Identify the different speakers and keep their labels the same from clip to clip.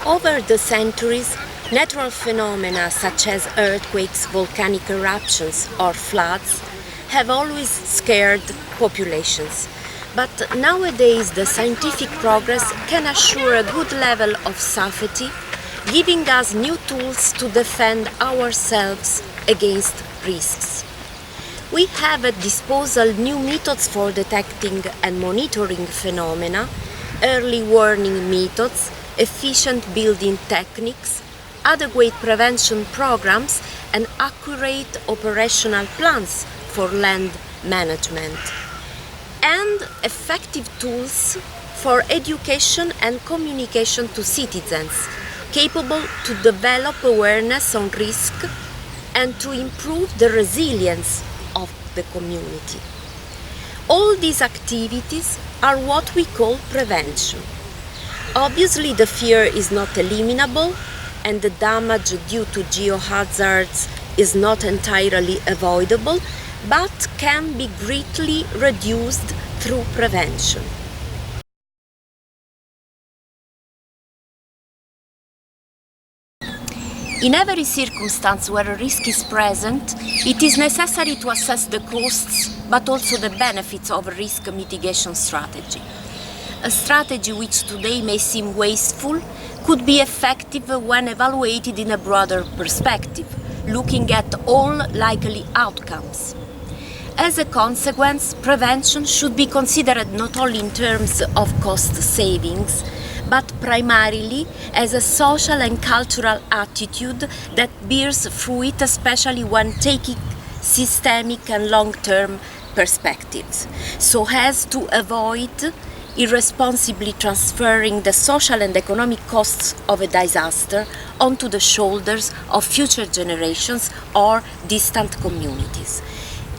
Speaker 1: Over the centuries, natural phenomena such as earthquakes, volcanic eruptions or floods have always scared populations. But nowadays the scientific progress can assure a good level of safety, giving us new tools to defend ourselves against risks. We have at disposal new methods for detecting and monitoring phenomena, early warning methods, efficient building techniques, adequate prevention programs, and accurate operational plans for land management, and effective tools for education and communication to citizens, capable to develop awareness on risk and to improve the resilience of the community. All these activities are what we call prevention. Obviously, the fear is not eliminable, and the damage due to geohazards is not entirely avoidable, but can be greatly reduced through prevention. In every circumstance where a risk is present, it is necessary to assess the costs, but also the benefits of a risk mitigation strategy. A strategy which today may seem wasteful could be effective when evaluated in a broader perspective, looking at all likely outcomes. As a consequence, prevention should be considered not only in terms of cost savings, but primarily as a social and cultural attitude that bears fruit, especially when taking systemic and long-term perspectives, so as to avoid irresponsibly transferring the social and economic costs of a disaster onto the shoulders of future generations or distant communities.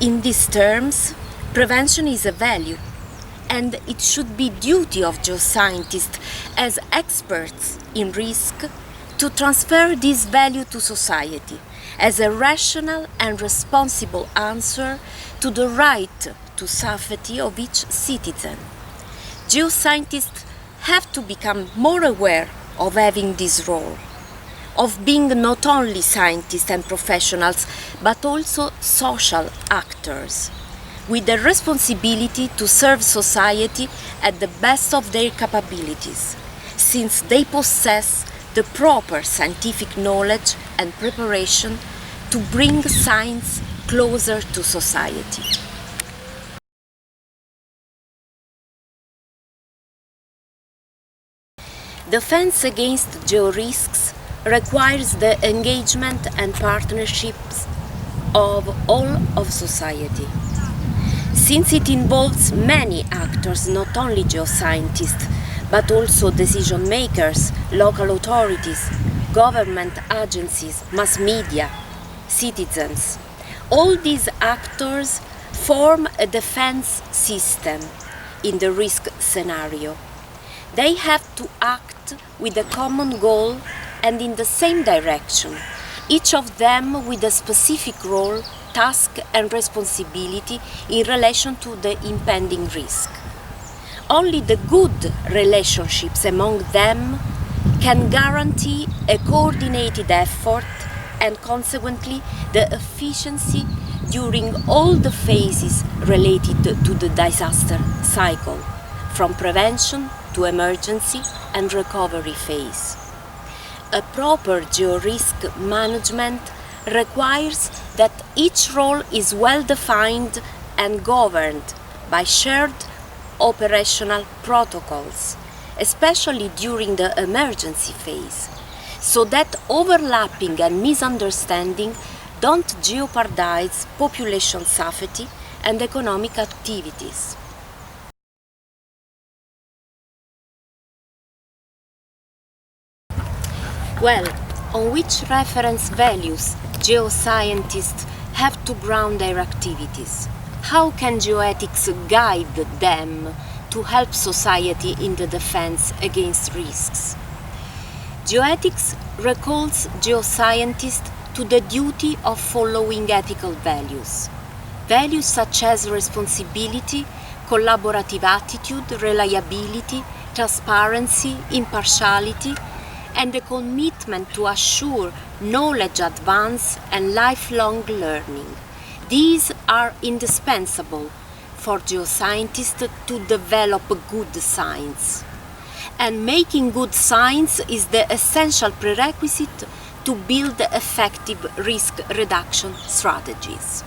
Speaker 1: In these terms, prevention is a value, and it should be duty of geoscientists as experts in risk to transfer this value to society as a rational and responsible answer to the right to safety of each citizen. Geoscientists have to become more aware of having this role, of being not only scientists and professionals, but also social actors, with the responsibility to serve society at the best of their capabilities, since they possess the proper scientific knowledge and preparation to bring science closer to society. Defense against georisks requires the engagement and partnerships of all of society. Since it involves many actors, not only geoscientists, but also decision makers, local authorities, government agencies, mass media, citizens. All these actors form a defense system in the risk scenario. They have to act with a common goal and in the same direction, each of them with a specific role, task and responsibility in relation to the impending risk. Only the good relationships among them can guarantee a coordinated effort and consequently the efficiency during all the phases related to the disaster cycle, from prevention to emergency and recovery phase. A proper georisk management requires that each role is well defined and governed by shared operational protocols, especially during the emergency phase, so that overlapping and misunderstanding don't jeopardize population safety and economic activities. Well, on which reference values geoscientists have to ground their activities? How can geoethics guide them to help society in the defense against risks? Geoethics recalls geoscientists to the duty of following ethical values. Values such as responsibility, collaborative attitude, reliability, transparency, impartiality, and a commitment to assure knowledge advance and lifelong learning. These are indispensable for geoscientists to develop good science. And making good science is the essential prerequisite to build effective risk reduction strategies.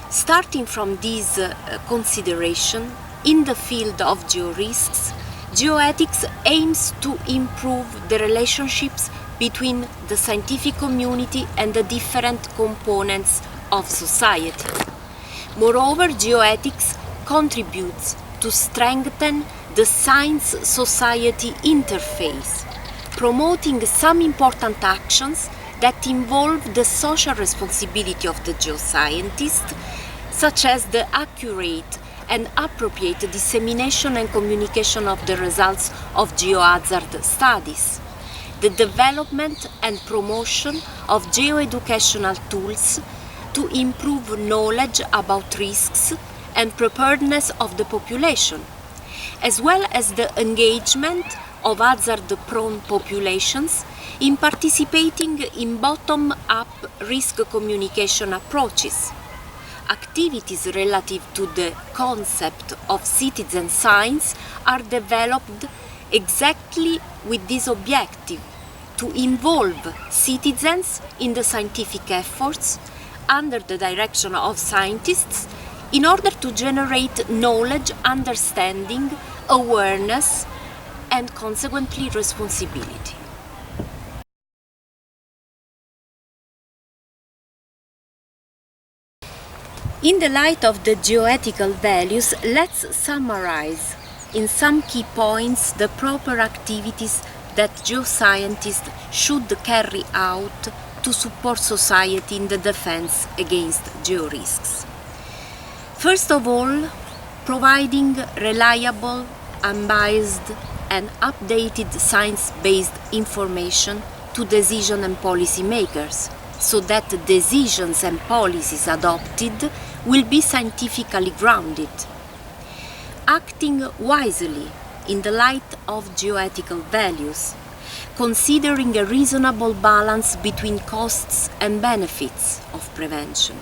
Speaker 1: Starting from this consideration, in the field of georisks, geoethics aims to improve the relationships between the scientific community and the different components of society. Moreover, geoethics contributes to strengthen the science-society interface, promoting some important actions that involve the social responsibility of the geoscientist, such as the accurate and appropriate dissemination and communication of the results of geohazard studies, the development and promotion of geo-educational tools to improve knowledge about risks and preparedness of the population, as well as the engagement of hazard-prone populations in participating in bottom-up risk communication approaches. Activities relative to the concept of citizen science are developed exactly with this objective, to involve citizens in the scientific efforts under the direction of scientists in order to generate knowledge, understanding, awareness, and consequently responsibility. In the light of the geoethical values, let's summarize in some key points the proper activities that geoscientists should carry out to support society in the defense against georisks. First of all, providing reliable, unbiased, and updated science-based information to decision and policy makers, so that decisions and policies adopted will be scientifically grounded. Acting wisely in the light of geoethical values, considering a reasonable balance between costs and benefits of prevention,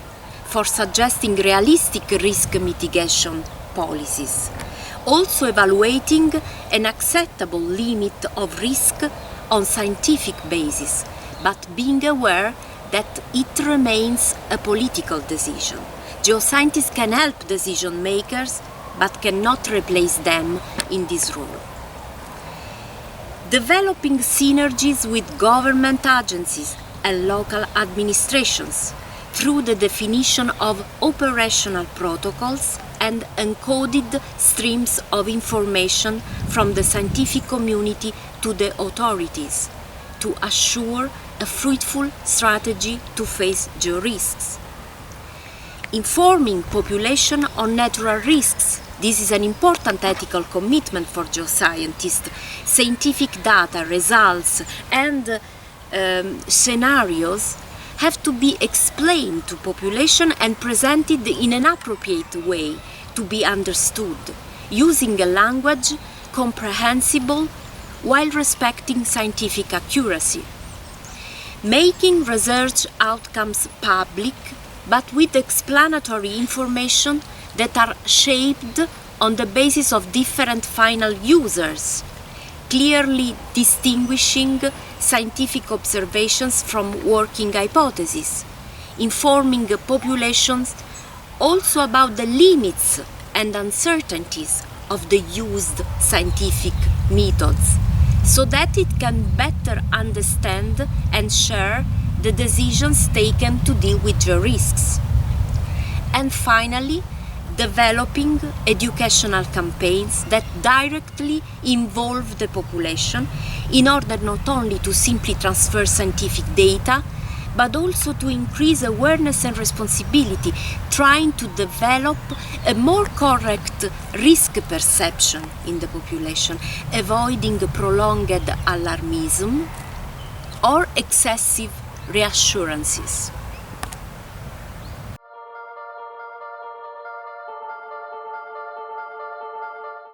Speaker 1: for suggesting realistic risk mitigation policies, also evaluating an acceptable limit of risk on scientific basis, but being aware that it remains a political decision. Geoscientists can help decision makers, but cannot replace them in this role. Developing synergies with government agencies and local administrations through the definition of operational protocols and encoded streams of information from the scientific community to the authorities to assure a fruitful strategy to face georisks. Informing population on natural risks. This is an important ethical commitment for geoscientists. Scientific data, results, and scenarios have to be explained to population and presented in an appropriate way to be understood, using a language comprehensible while respecting scientific accuracy. Making research outcomes public, but with explanatory information that are shaped on the basis of different final users, clearly distinguishing scientific observations from working hypotheses, informing populations also about the limits and uncertainties of the used scientific methods, so that it can better understand and share the decisions taken to deal with georisks. And finally, developing educational campaigns that directly involve the population in order not only to simply transfer scientific data, but also to increase awareness and responsibility, trying to develop a more correct risk perception in the population, avoiding prolonged alarmism or excessive reassurances.